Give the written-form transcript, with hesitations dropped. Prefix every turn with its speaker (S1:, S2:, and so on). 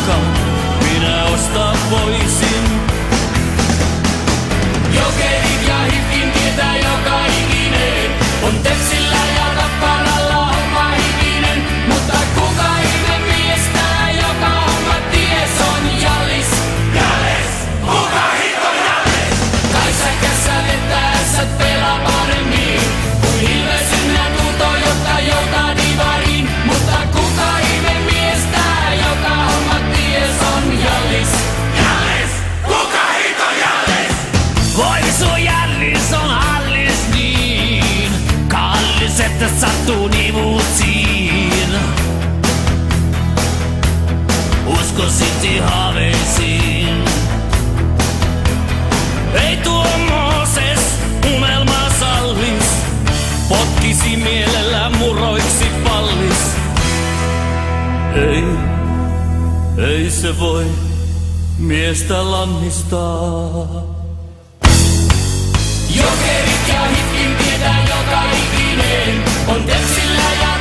S1: jonka minä ostaa voisin. Jokerit ja hifkin tietää joka ikinen, on tepsillä ja tapparalla homma hikinen. Mutta kuka ihme miestää, joka homma ties on Jallis? Jallis! Kuka hito Jallis? Kai sä kässälettäessä pelaa paremmin kuin Ilves ynnä Tuto, jotta joutaa divariin. Mutta kuka ihme miestää, joka homma ties on Jallis? Jallis! Kuka hito Jallis? Voi sun Jallis on hallis niin kallis, että sattuu nivuutsiin. Usko City haaveisiin. Ei tuo Mooses unelmaa sallis, potkisi mielellään muroiksi pallis. Ei se voi miestä lannistaa. Jokerit ja hifkin tietää joka ikinen, on tepsillä ja